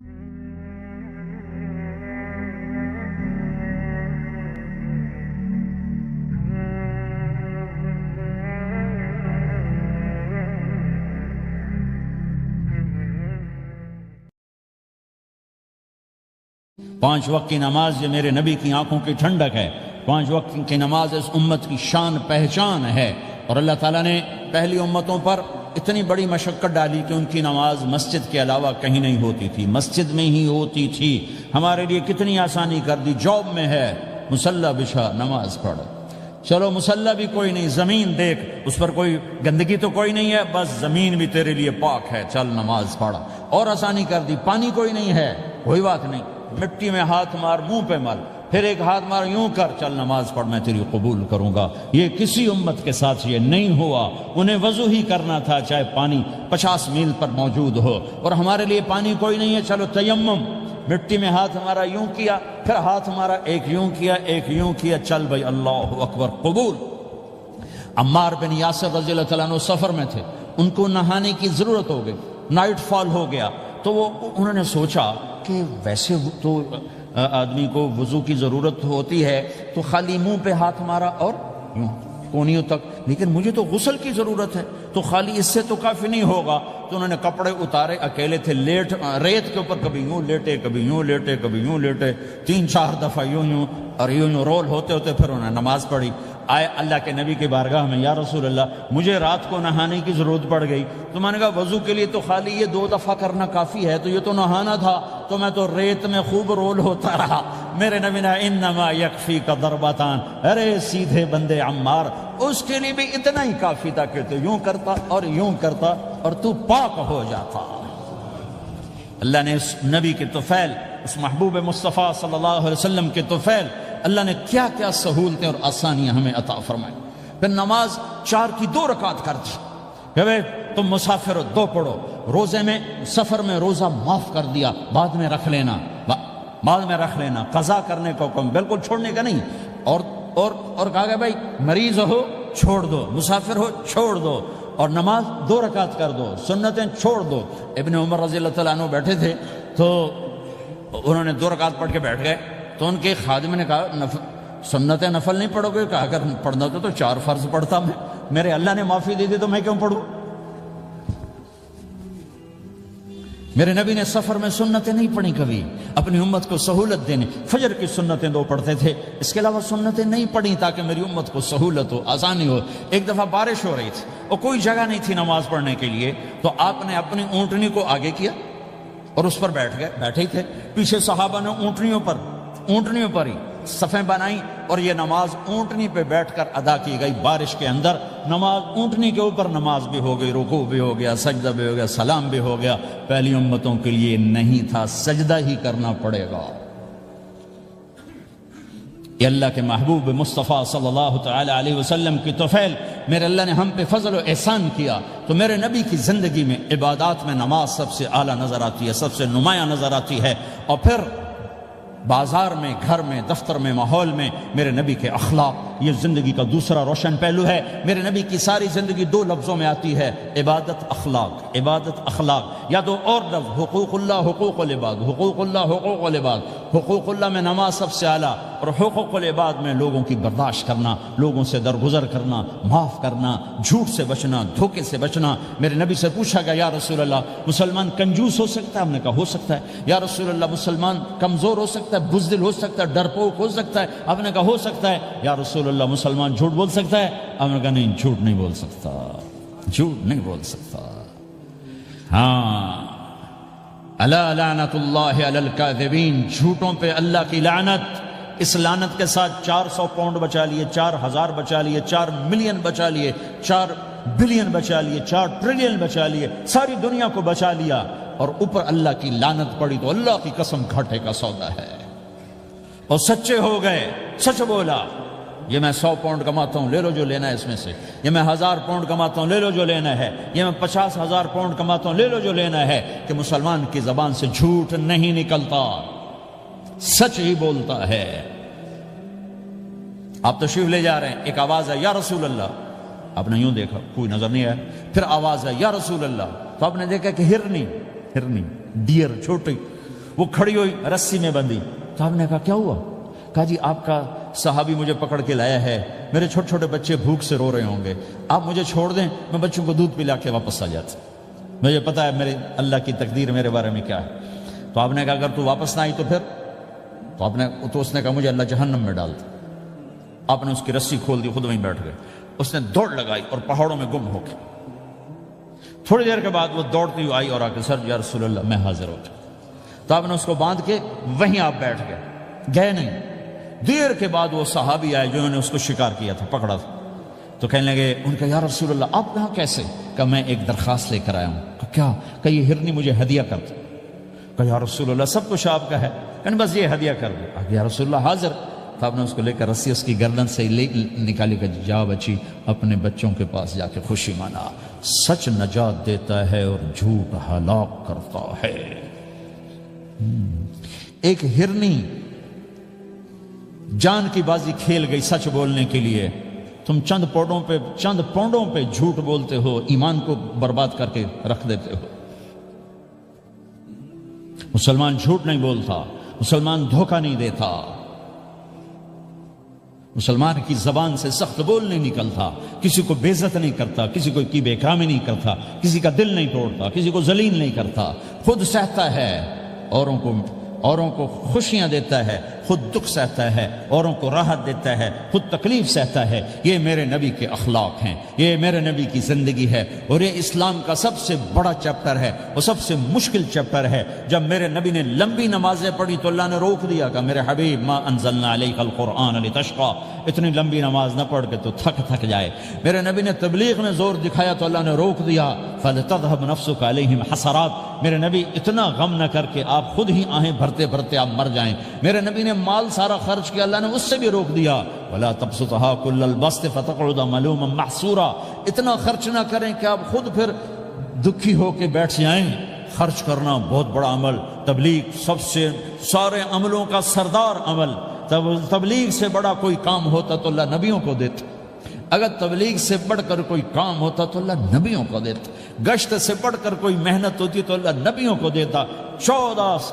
5 وقت کی نماز یہ میرے نبی کی آنکھوں کی ٹھنڈک ہے، 5 وقت کی نماز اس امت کی شان پہچان ہے، اور اللہ تعالیٰ نے پہلی امتوں پر اتنی بڑی مشقت ڈالی کہ ان کی نماز مسجد کے علاوہ کہیں نہیں ہوتی تھی، مسجد میں ہی ہوتی تھی۔ ہمارے لیے کتنی آسانی کر دی، جاب میں ہے مصلی بچھا نماز پڑھ، چلو مصلی بھی کوئی نہیں، زمین دیکھ اس پر کوئی گندگی تو کوئی نہیں ہے، بس زمین بھی تیرے لیے پاک ہے، چل نماز پڑھ۔ اور آسانی کر دی، پانی کوئی نہیں ہے کوئی بات نہیں، مٹی میں ہاتھ مار، منہ پہ مل، پھر ایک ہاتھ مار، یوں کر، چل نماز پڑھ، میں تیری قبول کروں گا۔ یہ کسی امت کے ساتھ یہ نہیں ہوا، انہیں وضو ہی کرنا تھا چاہے پانی 50 میل پر موجود ہو، اور ہمارے لیے پانی کوئی نہیں ہے، چلو تیمم، مٹی میں ہاتھ ہمارا یوں کیا، پھر ہاتھ ہمارا ایک یوں کیا ایک یوں کیا، چل بھائی اللہ اکبر قبول۔ عمار بن یاسر رضی اللہ تعالیٰ عنہ سفر میں تھے، ان کو نہانے کی ضرورت ہو گئی، نائٹ فال ہو گیا، تو انہوں نے سوچا کہ ویسے تو آدمی کو وضو کی ضرورت ہوتی ہے تو خالی منہ پہ ہاتھ مارا اور یوں کونیوں تک، لیکن مجھے تو غسل کی ضرورت ہے، تو خالی اس سے تو کافی نہیں ہوگا، تو انہوں نے کپڑے اتارے، اکیلے تھے، ریت کے اوپر کبھی یوں لیٹے کبھی یوں لیٹے کبھی یوں لیٹے، 3-4 دفعہ یوں اور یوں رول ہوتے ہوتے پھر انہوں نے نماز پڑھی۔ آئے اللہ کے نبی کی بارگاہ میں، یا رسول اللہ مجھے رات کو نہانے کی ضرورت پڑ گئی، تو میں نے کہا وضو کے لیے تو خالی یہ 2 دفعہ کرنا کافی ہے، تو یہ تو نہانا تھا، تو میں تو ریت میں خوب رول ہوتا رہا۔ میرے نبی نے انما یکفیک ضربتان، ارے سیدھے بندے عمار، اس کے لیے بھی اتنا ہی کافی تھا کہ تو یوں کرتا اور یوں کرتا اور تو پاک ہو جاتا۔ اللہ نے اس نبی کے طفیل، اس محبوب مصطفیٰ صلی اللہ علیہ وسلم کے طفیل، اللہ نے کیا کیا سہولتیں اور آسانیاں ہمیں عطا فرمائیں۔ پھر نماز 4 کی 2 رکعت کر دی کہ بھئی تم مسافر ہو 2 پڑھو، روزے میں سفر میں روزہ معاف کر دیا، بعد میں رکھ لینا، بعد میں رکھ لینا، قضا کرنے کو حکم، بالکل چھوڑنے کا نہیں، اور کہا کہ بھائی مریض ہو چھوڑ دو، مسافر ہو چھوڑ دو، اور نماز 2 رکعت کر دو، سنتیں چھوڑ دو۔ ابن عمر رضی اللہ تعالیٰ عنہ بیٹھے تھے تو انہوں نے 2 رکعت پڑھ کے بیٹھ گئے، تو ان کے خادم نے کہا سنتیں نفل نہیں پڑھو گے؟ کہا اگر پڑھنا تو 4 فرض پڑھتا میں، میرے اللہ نے معافی دے دی تو میں کیوں پڑھوں؟ میرے نبی نے سفر میں سنتیں نہیں پڑھی کبھی، اپنی امت کو سہولت دینے، فجر کی سنتیں 2 پڑھتے تھے، اس کے علاوہ سنتیں نہیں پڑھی تاکہ میری امت کو سہولت ہو، آسانی ہو۔ ایک دفعہ بارش ہو رہی تھی اور کوئی جگہ نہیں تھی نماز پڑھنے کے لیے، تو آپ نے اپنی اونٹنی کو آگے کیا اور اس پر بیٹھ گئے، بیٹھے ہی تھے، پیچھے صحابہ نے اونٹنیوں پر ہی صفیں بنائیں، اور یہ نماز اونٹنی پہ بیٹھ کر ادا کی گئی بارش کے اندر۔ نماز اونٹنی کے اوپر نماز بھی ہو گئی، رکوع بھی ہو گیا، سجدہ بھی ہو گیا، سلام بھی ہو گیا۔ پہلی امتوں کے لیے نہیں تھا، سجدہ ہی کرنا پڑے گا۔ یہ اللہ کے محبوب مصطفیٰ صلی اللہ تعالی علیہ وسلم کی طفیل، میرے اللہ نے ہم پہ فضل و احسان کیا، تو میرے نبی کی زندگی میں عبادات میں نماز سب سے اعلیٰ نظر آتی ہے، سب سے نمایاں نظر آتی ہے، اور پھر بازار میں، گھر میں، دفتر میں، ماحول میں میرے نبی کے اخلاق، یہ زندگی کا دوسرا روشن پہلو ہے۔ میرے نبی کی ساری زندگی 2 لفظوں میں آتی ہے، عبادت اخلاق، عبادت اخلاق، یا تو اور لفظ حقوق اللہ حقوق العباد، حقوق اللہ حقوق العباد۔ حقوق اللہ میں نماز سب سے اعلیٰ، اور حقوق العباد میں لوگوں کی برداشت کرنا، لوگوں سے درگزر کرنا، معاف کرنا، جھوٹ سے بچنا، دھوکے سے بچنا۔ میرے نبی سے پوچھا گیا یا رسول اللہ مسلمان کنجوس ہو سکتا ہے؟ ہم نے کہا ہو سکتا ہے۔ یا رسول اللہ مسلمان کمزور ہو سکتا ہے، بزدل ہو سکتا ہے، ڈرپوک ہو سکتا ہے؟ آپ نے کہا ہو سکتا ہے۔ یا رسول اللہ مسلمان جھوٹ بول سکتا ہے؟ آپ نے کہا نہیں، جھوٹ نہیں بول سکتا، جھوٹ نہیں بول سکتا۔ ہاں، الا لعنت اللہ علی الکاذبین، جھوٹوں پہ اللہ کی لعنت۔ اس لعنت کے ساتھ 400 پاؤنڈ بچا لیے، 4000 بچا لیے، 4 ملین بچا لیے، 4 بلین بچا لیے، 4 ٹریلین بچا لیے، ساری دنیا کو بچا لیا، اور اوپر اللہ کی لعنت پڑی تو اللہ کی قسم گھاٹے کا سودا ہے۔ اور سچے ہو گئے، سچ بولا، یہ میں 100 پاؤنڈ کماتا ہوں، لے لو جو لینا ہے اس میں سے، یہ میں 1000 پاؤنڈ کماتا ہوں، لے لو جو لینا ہے، یہ میں 50,000 پاؤنڈ کماتا ہوں، لے لو جو لینا ہے، کہ مسلمان کی زبان سے جھوٹ نہیں نکلتا، سچ ہی بولتا ہے۔ آپ تشریف لے جا رہے ہیں، ایک آواز ہے یا رسول اللہ، آپ نے یوں دیکھا کوئی نظر نہیں آیا، پھر آواز ہے یا رسول اللہ، تو آپ نے دیکھا کہ ہرنی ڈیئر چھوٹی وہ کھڑی ہوئی رسی میں بندھی. تو آپ نے کہا کیا ہوا؟ کہا جی آپ کا صحابی مجھے پکڑ کے لایا ہے, میرے چھوٹے چھوٹے بچے بھوک سے رو رہے ہوں گے, آپ مجھے چھوڑ دیں, میں بچوں کو دودھ پلا کے واپس آ جاتا, مجھے پتا ہے میرے اللہ کی تقدیر میرے بارے میں کیا ہے. تو آپ نے کہا اگر تو واپس نہ آئی تو پھر؟ تو اس نے کہا مجھے اللہ جہنم میں ڈال دے. آپ نے اس کی رسی کھول دی, خود وہیں بیٹھ گئے. اس نے دوڑ لگائی اور پہاڑوں میں گم ہو گئی. تھوڑی دیر کے بعد وہ دوڑتی ہوئی آئی اور آ کے سر یا رسول اللہ میں حاضر ہو جاؤں. تو آپ نے اس کو باندھ کے وہیں آپ بیٹھ گئے نہیں. دیر کے بعد وہ صحابی آئے جنہوں نے اس کو شکار کیا تھا, پکڑا تھا. تو کہنے لگے, ان کا یا رسول اللہ آپ کہاں کیسے؟ کہ میں ایک درخواست لے کر آیا ہوں. کہ کیا؟ کہ یہ ہرنی مجھے ہدیہ کر دو. کہ یا رسول اللہ سب کچھ آپ کا ہے, کہ بس یہ ہدیہ کر دو. یا رسول اللہ حاضر. تو آپ نے اس کو لے کر رسی اس کی گردن سے نکالی کہ جا بچی اپنے بچوں کے پاس جا کے خوشی منا, سچ نجات دیتا ہے اور جھوٹ ہلاک کرتا ہے. ایک ہرنی جان کی بازی کھیل گئی سچ بولنے کے لیے, تم چند پونڈوں پہ جھوٹ بولتے ہو, ایمان کو برباد کر کے رکھ دیتے ہو. مسلمان جھوٹ نہیں بولتا, مسلمان دھوکہ نہیں دیتا, مسلمان کی زبان سے سخت بول نہیں نکلتا, کسی کو بے عزت نہیں کرتا, کسی کو کی بے اکرامی نہیں کرتا, کسی کا دل نہیں توڑتا, کسی کو ذلیل نہیں کرتا, خود سہتا ہے, اوروں کو خوشیاں دیتا ہے, خود دکھ سہتا ہے, اوروں کو راحت دیتا ہے, خود تکلیف سہتا ہے. یہ میرے نبی کے اخلاق ہیں, یہ میرے نبی کی زندگی ہے, اور یہ اسلام کا سب سے بڑا چیپٹر ہے اور سب سے مشکل چیپٹر ہے. جب میرے نبی نے لمبی نمازیں پڑھی تو اللہ نے روک دیا کہ میرے حبیب ما انزلنا علیک القرآن لتشقى, اتنی لمبی نماز نہ پڑھ کے تو تھک جائے. میرے نبی نے تبلیغ میں زور دکھایا تو اللہ نے روک دیا, فلتذهب نفسك علیہم حسرات. میرے نبی اتنا غم نہ کر کے آپ خود ہی آہیں بھرتے بھرتے آپ مر جائیں. میرے نبی نے مال سارا خرچ کیا, اللہ نے اس سے بھی روک دیا, ولا تبسطها كل البسط فتقعد ملوما محسورا. اتنا خرچ نہ کریں کہ آپ خود پھر دکھی ہو کے بیٹھ جائیں. خرچ کرنا بہت بڑا عمل, تبلیغ سب سے سارے عملوں کا سردار عمل. تبلیغ سے بڑا کوئی کام ہوتا تو اللہ نبیوں کو دیتا, اگر تبلیغ سے بڑھ کر کوئی کام ہوتا تو اللہ نبیوں کو دیتا, گشت سے بڑھ کر کوئی محنت ہوتی تو اللہ نبیوں کو دیتا. 950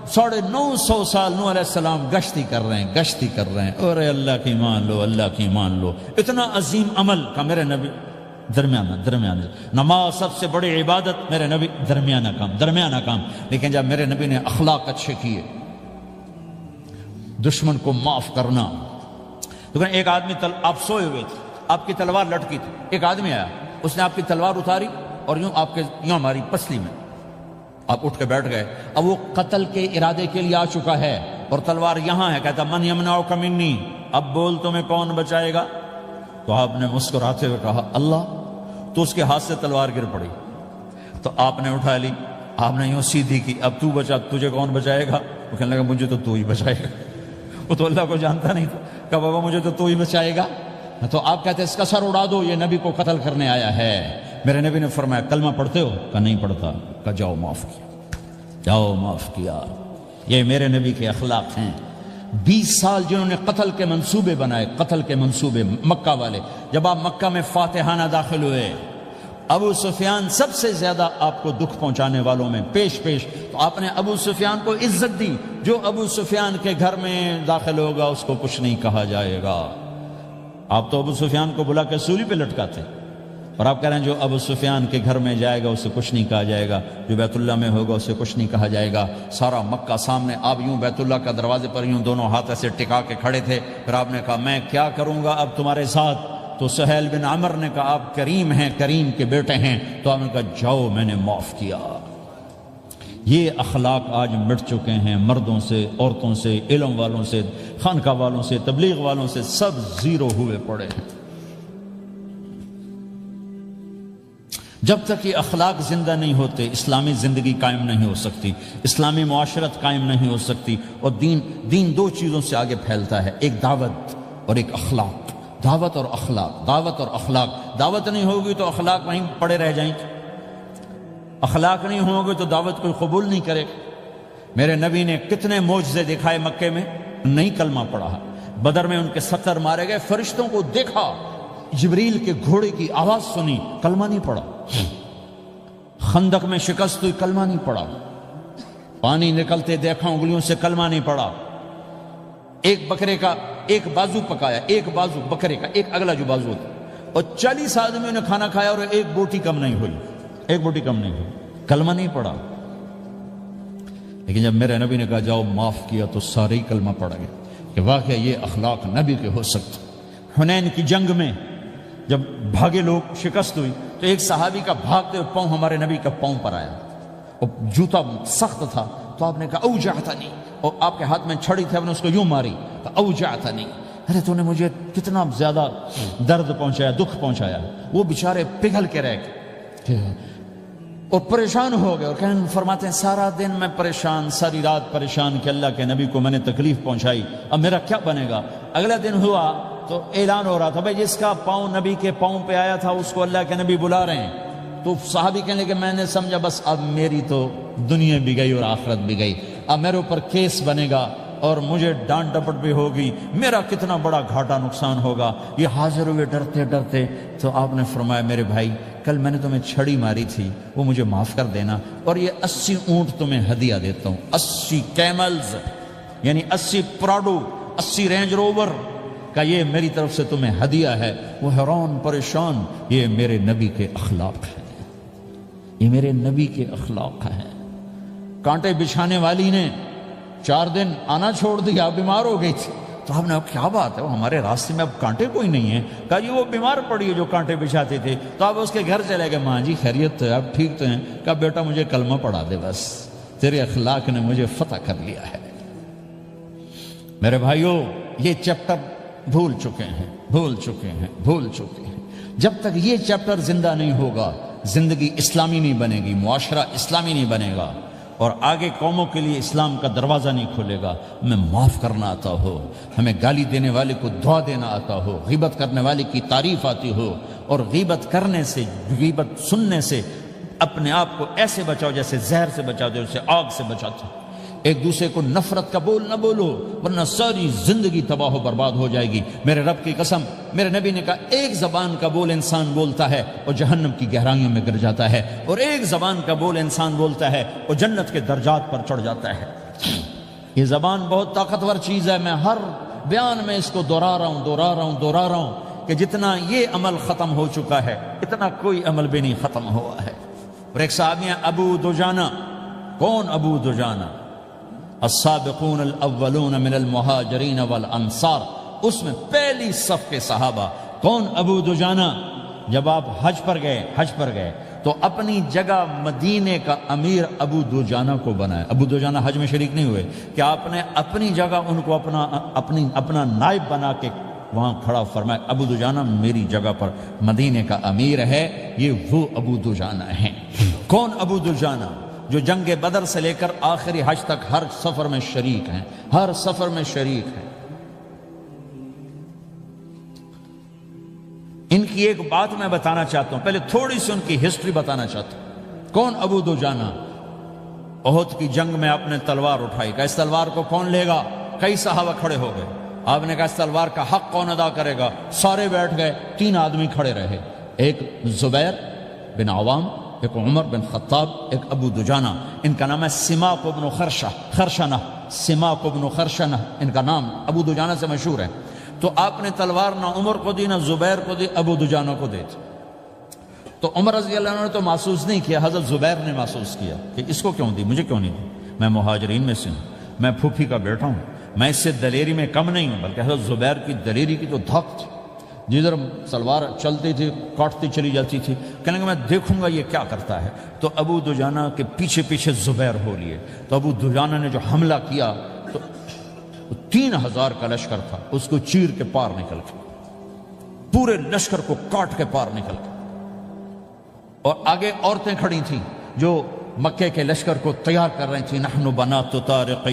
سال نوح علیہ السلام گشتی کر رہے ہیں, اور اللہ کی مان لو. اتنا عظیم عمل کا میرے نبی درمیانہ نماز سب سے بڑی عبادت, میرے نبی درمیانہ کام. لیکن جب میرے نبی نے اخلاق اچھے کیے, دشمن کو معاف کرنا. لیکن ایک آدمی آپ سوئے ہوئے تھے, آپ کی تلوار لٹکی تھی, ایک آدمی آیا, اس نے آپ کی تلوار اتاری اور یوں ہماری پسلی میں, آپ اٹھ کے بیٹھ گئے. اب وہ قتل کے ارادے کے لیے آ چکا ہے اور تلوار یہاں ہے, کہتا من یمنعک منی, اب بول تمہیں کون بچائے گا؟ تو آپ نے مسکراتے ہوئے کہا اللہ. تو اس کے ہاتھ سے تلوار گر پڑی, تو آپ نے اٹھا لی, آپ نے یوں سیدھی کی, اب تو بچا, تجھے کون بچائے گا؟ وہ کہنے لگا مجھے تو ہی بچائے گا. وہ تو اللہ کو جانتا نہیں تھا, کہ بابا مجھے تو ہی بچائے گا. تو آپ کہتے ہیں اس کا سر اڑا دو, یہ نبی کو قتل کرنے آیا ہے. میرے نبی نے فرمایا کلمہ پڑھتے ہو؟ کہ نہیں پڑھتا. کہ جاؤ معاف کیا. یہ میرے نبی کے اخلاق ہیں. 20 سال جنہوں نے قتل کے منصوبے بنائے, مکہ والے. جب آپ مکہ میں فاتحانہ داخل ہوئے, ابو سفیان سب سے زیادہ آپ کو دکھ پہنچانے والوں میں پیش, تو آپ نے ابو سفیان کو عزت دی. جو ابو سفیان کے گھر میں داخل ہوگا اس کو کچھ نہیں کہا جائے گا. آپ تو ابو سفیان کو بلا کے سولی پہ لٹکاتے, اور آپ کہہ رہے ہیں جو ابو سفیان کے گھر میں جائے گا اسے کچھ نہیں کہا جائے گا, جو بیت اللہ میں ہوگا اسے کچھ نہیں کہا جائے گا. سارا مکہ سامنے, آپ یوں بیت اللہ کا دروازے پر یوں دونوں ہاتھ ایسے ٹکا کے کھڑے تھے. پھر آپ نے کہا میں کیا کروں گا اب تمہارے ساتھ؟ تو سہیل بن عمر نے کہا آپ کریم ہیں, کریم کے بیٹے ہیں. تو آپ نے کہا جاؤ میں نے معاف کیا. یہ اخلاق آج مٹ چکے ہیں, مردوں سے, عورتوں سے, علم والوں سے, خانقاہ والوں سے, تبلیغ والوں سے, سب زیرو ہوئے پڑے ہیں. جب تک یہ اخلاق زندہ نہیں ہوتے اسلامی زندگی قائم نہیں ہو سکتی, اسلامی معاشرت قائم نہیں ہو سکتی. اور دین دو چیزوں سے آگے پھیلتا ہے, ایک دعوت اور ایک اخلاق. دعوت اور اخلاق. دعوت نہیں ہوگی تو اخلاق وہیں پڑے رہ جائیں گے, اخلاق نہیں ہوں گے تو دعوت کوئی قبول نہیں کرے. میرے نبی نے کتنے معجزے دکھائے مکے میں, نہیں کلمہ پڑھا. بدر میں ان کے 70 مارے گئے, فرشتوں کو دیکھا, جبریل کے گھوڑے کی آواز سنی, کلمہ نہیں پڑھا. خندق میں شکست ہوئی, کلمہ نہیں پڑھا. پانی نکلتے دیکھا، انگلیوں سے کلمہ نہیں پڑا. ایک بکرے کا ایک بازو پکایا، ایک بازو بکرے کا، ایک اگلا جو بازو ہوتا، اور 40 آدمیوں نے کھانا کھایا اور ایک بوٹی کم نہیں ہوئی، ایک بوٹی کم نہیں ہوئی، کلمہ نہیں پڑا. لیکن جب میرے نبی نے کہا جاؤ معاف کیا تو سارے ہی کلمہ پڑ گئے کہ واقعہ یہ اخلاق نبی کے ہو سکتے. حنین کی جنگ میں جب بھاگے لوگ، شکست ہوئی، تو ایک صحابی کا بھاگتے ہوئے پاؤں ہمارے نبی کا پاؤں پر آیا، اور جوتا سخت تھا، تو آپ نے کہا اوجعتنی، اور آپ کے ہاتھ میں چھڑی تھی، آپ نے اس کو یوں ماری، اوجعتنی، ارے تو نے مجھے کتنا زیادہ درد پہنچایا، دکھ پہنچایا. وہ بیچارے پگھل کے رہ گئے اور پریشان ہو گئے، اور فرماتے ہیں سارا دن میں پریشان، ساری رات پریشان کہ اللہ کے نبی کو میں نے تکلیف پہنچائی، اب میرا کیا بنے گا. اگلا دن ہوا تو اعلان ہو رہا تھا بھائی جس کا پاؤں نبی کے پاؤں پہ آیا تھا اس کو اللہ کے نبی بلا رہے ہیں. تو صحابی کہنے کہ میں نے سمجھا بس اب میری تو دنیا بھی گئی اور آخرت بھی گئی، اب میرے اوپر کیس بنے گا اور مجھے ڈانٹ ڈپٹ بھی ہوگی، میرا کتنا بڑا گھاٹا نقصان ہوگا. یہ حاضر ہوئے ڈرتے ڈرتے. تو آپ نے فرمایا میرے بھائی کل میں نے تمہیں چھڑی ماری تھی، وہ مجھے معاف کر دینا، اور یہ 80 اونٹ تمہیں ہدیہ دیتا ہوں، 80 کیملز یعنی 80 پراڈو، 80 رینج روور کا یہ میری طرف سے تمہیں ہدیہ ہے. وہ حیران پریشان، یہ میرے نبی کے اخلاق ہیں، یہ میرے نبی کے اخلاق ہیں. کانٹے بچھانے والی نے 4 دن آنا چھوڑ دیا، بیمار ہو گئی تھی. تو ہم نے کیا بات ہے، وہ ہمارے راستے میں اب کانٹے کوئی نہیں ہیں. کہا جی وہ بیمار پڑی ہے جو کانٹے بچھاتے تھے. تو آپ اس کے گھر چلے گئے، ماں جی خیریت تو ہے، آپ ٹھیک تو ہیں؟ کہا بیٹا مجھے کلمہ پڑھا دے، بس تیرے اخلاق نے مجھے فتح کر لیا ہے. میرے بھائیوں یہ چیپٹر بھول چکے ہیں، بھول چکے ہیں، بھول چکے ہیں. جب تک یہ چیپٹر زندہ نہیں ہوگا زندگی اسلامی نہیں بنے گی، معاشرہ اسلامی نہیں بنے گا، اور آگے قوموں کے لیے اسلام کا دروازہ نہیں کھلے گا. ہمیں معاف کرنا آتا ہو، ہمیں گالی دینے والے کو دعا دینا آتا ہو، غیبت کرنے والے کی تعریف آتی ہو، اور غیبت کرنے سے، غیبت سننے سے اپنے آپ کو ایسے بچاؤ جیسے زہر سے بچاتے ہو، جیسے آگ سے بچاتے ہو. ایک دوسرے کو نفرت کا بول نہ بولو ورنہ ساری زندگی تباہ و برباد ہو جائے گی. میرے رب کی قسم، میرے نبی نے کہا ایک زبان کا بول انسان بولتا ہے اور جہنم کی گہرائیوں میں گر جاتا ہے، اور ایک زبان کا بول انسان بولتا ہے اور جنت کے درجات پر چڑھ جاتا ہے. یہ زبان بہت طاقتور چیز ہے. میں ہر بیان میں اس کو دہرا رہا ہوں کہ جتنا یہ عمل ختم ہو چکا ہے اتنا کوئی عمل بھی نہیں ختم ہوا ہے. اور ایک صحابی ہیں ابو دجانہ. کون ابو دجانہ؟ السابقون الاولون من المہاجرین والانصار، اس میں پہلی صف کے صحابہ. کون ابو دجانہ؟ جب آپ حج پر گئے تو اپنی جگہ مدینے کا امیر ابو دجانہ کو بنایا. ابو دجانہ حج میں شریک نہیں ہوئے کہ آپ نے اپنی جگہ ان کو اپنا نائب بنا کے وہاں کھڑا فرمایا ابو دجانہ میری جگہ پر مدینے کا امیر ہے. یہ وہ ابو دجانہ ہیں. کون ابو دجانہ؟ جو جنگ بدر سے لے کر آخری حج تک ہر سفر میں شریک ہیں، ہر سفر میں شریک ہیں. ان کی ایک بات میں بتانا چاہتا ہوں، پہلے تھوڑی سی ان کی ہسٹری بتانا چاہتا ہوں. کون ابو دجانہ؟ احد کی جنگ میں آپ نے تلوار اٹھائی، کہا اس تلوار کو کون لے گا؟ کئی صحابہ کھڑے ہو گئے. آپ نے کہا اس تلوار کا حق کون ادا کرے گا؟ سارے بیٹھ گئے. 3 آدمی کھڑے رہے، ایک زبیر بن عوام، ایک عمر بن خطاب، ایک ابو دجانہ. ان کا نام ہے سماک بن خرشنہ. سماک بن خرشنہ ان کا نام ابو دجانہ سے مشہور ہے. تو آپ نے تلوار نہ عمر کو دی، نہ زبیر کو دی، ابو دجانہ کو دی. تو عمر رضی اللہ عنہ نے تو محسوس نہیں کیا، حضرت زبیر نے محسوس کیا کہ اس کو کیوں دی، مجھے کیوں نہیں دی؟ میں مہاجرین میں سے ہوں، میں پھوپھی کا بیٹا ہوں، میں اس سے دلیری میں کم نہیں ہوں. بلکہ حضرت زبیر کی دلیری کی تو دھک تھی، جدھر سلوار چلتی تھی کاٹتی چلی جاتی تھی. کہنے کہ میں دیکھوں گا یہ کیا کرتا ہے. تو ابو دجانہ کے پیچھے پیچھے زبیر ہو لیے. تو ابو دجانہ نے جو حملہ کیا تو 3000 کا لشکر تھا، اس کو چیر کے پار نکل کے، پورے لشکر کو کاٹ کے پار نکل کے. اور آگے عورتیں کھڑی تھیں جو مکے کے لشکر کو تیار کر رہی تھیں. نحن بنات طارق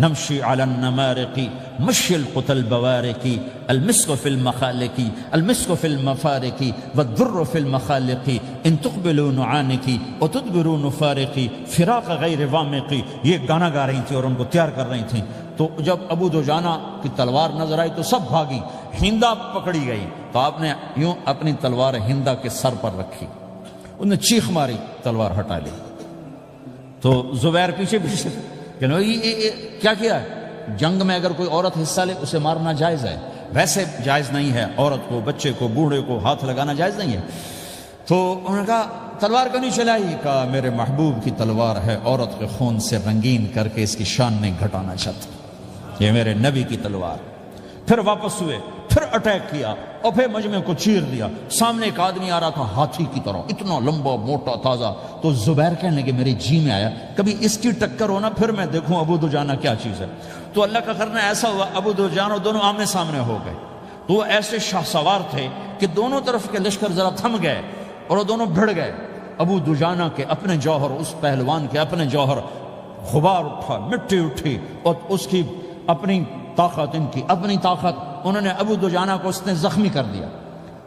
نمشي على النمارق مشي القتل بوارق المسك في المخالق المسك في المفارق والضر في المخالق ان تقبلوا نعانق وتدبروا نفارق فراق غير وامق. یہ گانا گا رہی تھی اور ان کو تیار کر رہی تھیں. تو جب ابو دجانہ کی تلوار نظر آئی تو سب بھاگی. ہندا پکڑی گئی تو آپ نے یوں اپنی تلوار ہندا کے سر پر رکھی، انہوں نے چیخ ماری، تلوار ہٹا لی. تو زبیر پیچھے پیچھے کہ کیا کیا ہے؟ جنگ میں اگر کوئی عورت حصہ لے اسے مارنا جائز ہے، ویسے جائز نہیں ہے، عورت کو، بچے کو، بوڑھے کو ہاتھ لگانا جائز نہیں ہے۔ تو انہوں نے کہا تلوار کیوں نہیں چلائی؟ کہا میرے محبوب کی تلوار ہے، عورت کے خون سے رنگین کر کے اس کی شان نہیں گھٹانا چاہتا، یہ میرے نبی کی تلوار۔ پھر واپس ہوئے، پھر اٹیک کیا اور پھر مجمع کو چیر دیا۔ سامنے ایک آدمی آ رہا تھا ہاتھی کی طرح، اتنا لمبا موٹا تازہ۔ تو زبیر کہنے لگے میرے جی میں آیا کبھی اس کی ٹکر ہونا پھر میں دیکھوں ابو دجانہ کیا چیز ہے۔ تو اللہ کا کرنا ایسا ہوا ابو دجانہ دونوں آمنے سامنے ہو گئے۔ تو وہ ایسے شاہ سوار تھے کہ دونوں طرف کے لشکر ذرا تھم گئے اور وہ دونوں بھڑ گئے۔ ابو دجانہ کے اپنے جوہر، اس پہلوان کے اپنے جوہر، غبار اٹھا، مٹی اٹھی، اور اس کی اپنی طاقت، ان کی اپنی طاقت، انہوں نے ابو دجانہ کو اس نے زخمی کر دیا۔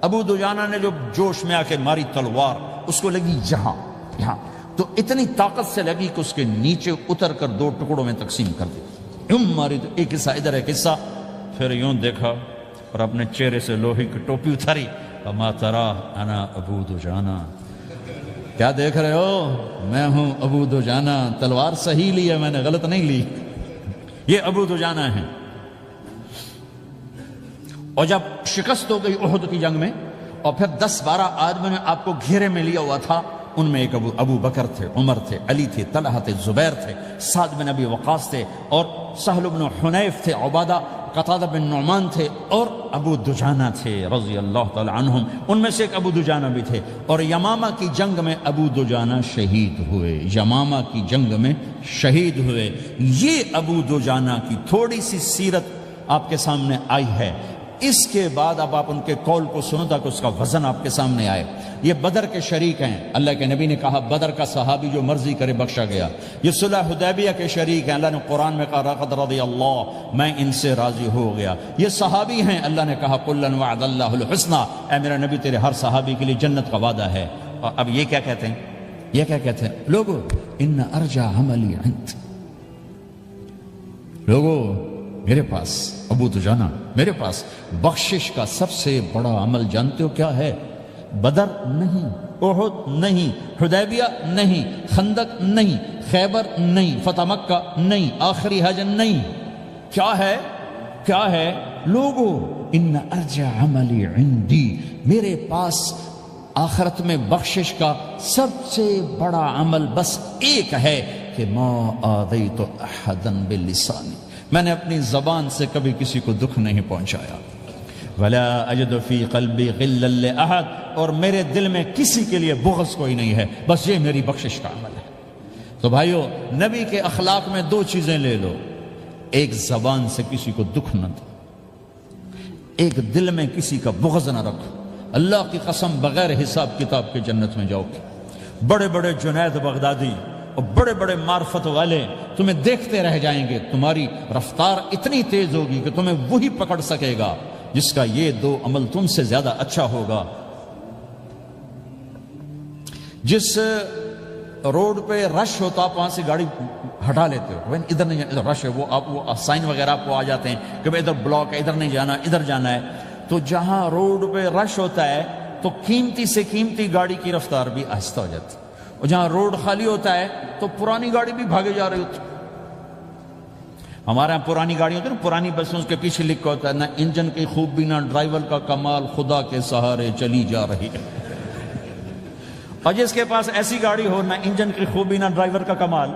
ابو دجانہ نے جو جوش میں آ کے ماری تلوار، اس کو لگی یہاں، تو اتنی طاقت سے لگی کہ اس کے نیچے اتر کر 2 ٹکڑوں میں تقسیم کر دی۔ یوں ماری تو ایک حصہ ادھر، ایک حصہ، پھر یوں دیکھا اور اپنے چہرے سے لوہے کی ٹوپی اتاری، اما ترا انا ابو دجانہ، کیا دیکھ رہے ہو؟ میں ہوں ابو دجانہ، تلوار صحیح لی ہے میں نے، غلط نہیں لی، یہ ابو دجانہ ہیں۔ اور جب شکست ہو گئی احد کی جنگ میں، اور پھر 10-12 آدمی نے آپ کو گھیرے میں لیا ہوا تھا، ان میں ایک ابو بکر تھے، عمر تھے، علی تھے، طلحہ تھے، زبیر تھے، سعد بن ابی وقاص تھے، اور سہل بن حنیف تھے، عبادہ قتادہ بن نعمان تھے، اور ابو دجانہ تھے رضی اللہ تعالی عنہم۔ ان میں سے ایک ابو دجانہ بھی تھے۔ اور یمامہ کی جنگ میں ابو دجانہ شہید ہوئے، یمامہ کی جنگ میں شہید ہوئے۔ یہ ابو دجانہ کی تھوڑی سی سیرت آپ کے سامنے آئی ہے۔ اس کے بعد اب آپ ان کے قول کو سنو تاکہ اس کا وزن آپ کے سامنے آئے۔ یہ بدر کے شریک ہیں، اللہ کے نبی نے کہا بدر کا صحابی جو مرضی کرے بخشا گیا۔ یہ صلح حدیبیہ کے شریک ہیں، اللہ نے قرآن میں کہا لقد رضی اللہ، میں ان سے راضی ہو گیا۔ یہ صحابی ہیں، اللہ نے کہا کلا وعد اللہ الحسنی، اے میرا نبی تیرے ہر صحابی کے لیے جنت کا وعدہ ہے۔ اور اب یہ کیا کہتے ہیں؟ یہ کیا کہتے ہیں؟ لوگو ان ارجع عملی عند، لوگو میرے پاس، ابو دجانہ میرے پاس بخشش کا سب سے بڑا عمل جانتے ہو کیا ہے؟ بدر نہیں، احد نہیں، حدیبیہ نہیں، خندق نہیں، خیبر نہیں، فتح مکہ نہیں، آخری حج نہیں۔ کیا ہے؟ کیا ہے؟ لوگو ان ارجع عملی عندی، میرے پاس آخرت میں بخشش کا سب سے بڑا عمل بس ایک ہے کہ ما آذیت احدا بلسانی، میں نے اپنی زبان سے کبھی کسی کو دکھ نہیں پہنچایا۔ ولا اجد فی قلبی غلا لاحد، اور میرے دل میں کسی کے لیے بغض کوئی نہیں ہے، بس یہ میری بخشش کا عمل ہے۔ تو بھائیو، نبی کے اخلاق میں 2 چیزیں لے لو، ایک زبان سے کسی کو دکھ نہ دو، ایک دل میں کسی کا بغض نہ رکھو۔ اللہ کی قسم بغیر حساب کتاب کے جنت میں جاؤ گے۔ بڑے بڑے جنید بغدادی اور بڑے بڑے معرفت والے تمہیں دیکھتے رہ جائیں گے، تمہاری رفتار اتنی تیز ہوگی کہ تمہیں وہی پکڑ سکے گا جس کا یہ 2 عمل تم سے زیادہ اچھا ہوگا۔ جس روڈ پہ رش ہوتا آپ وہاں سے گاڑی ہٹا لیتے ہو، ادھر نہیں جانا، ادھر رش ہے، وہ سائن وغیرہ آپ کو آ جاتے ہیں کہ ادھر بلاک ہے، ادھر نہیں جانا، ادھر جانا ہے۔ تو جہاں روڈ پہ رش ہوتا ہے تو قیمتی سے قیمتی گاڑی کی رفتار بھی آہستہ ہو جاتی ہے، اور جہاں روڈ خالی ہوتا ہے تو پرانی گاڑی بھی بھاگے جا رہی ہوتی ہے۔ ہمارے یہاں پرانی گاڑی ہوتی ہے نا، پرانی بسوں کے پیچھے لکھا ہوتا ہے نہ انجن کی خوبی نہ ڈرائیور کا کمال، خدا کے سہارے چلی جا رہی ہے۔ اور جس کے پاس ایسی گاڑی ہو، نہ انجن کی خوبی نہ ڈرائیور کا کمال،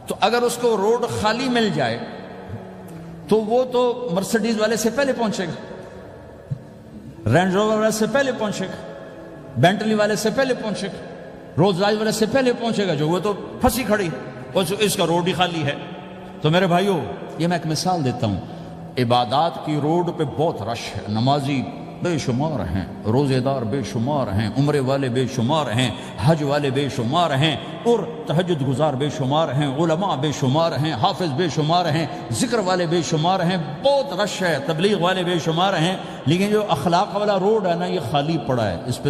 تو اگر اس کو روڈ خالی مل جائے تو وہ تو مرسیڈیز والے سے پہلے پہنچے گا، رینج روور والے سے پہلے پہنچے گا، بینٹلی والے سے پہلے پہنچے گا، رولز رائس والے سے پہلے پہنچے گا، جو وہ تو پھنسی کھڑی، اس کا روڈ ہی خالی ہے۔ تو میرے بھائیو، یہ میں ایک مثال دیتا ہوں، عبادات کی روڈ پہ بہت رش ہے، نمازی بے شمار ہیں، روزے دار بے شمار ہیں، عمرے والے بے شمار ہیں، حج والے بے شمار ہیں، اور تہجد گزار بے شمار ہیں، علماء بے شمار ہیں، حافظ بے شمار ہیں، ذکر والے بے شمار ہیں، بہت رش ہے، تبلیغ والے بے شمار ہیں، لیکن جو اخلاق والا روڈ ہے نا، یہ خالی پڑا ہے۔ اس پہ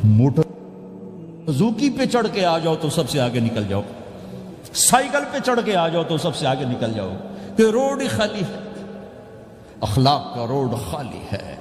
موٹر زوکی پہ چڑھ کے آ جاؤ تو سب سے آگے نکل جاؤ، سائیکل پہ چڑھ کے آ جاؤ تو سب سے آگے نکل جاؤ، کہ روڈ ہی خالی ہے، اخلاق کا روڈ خالی ہے۔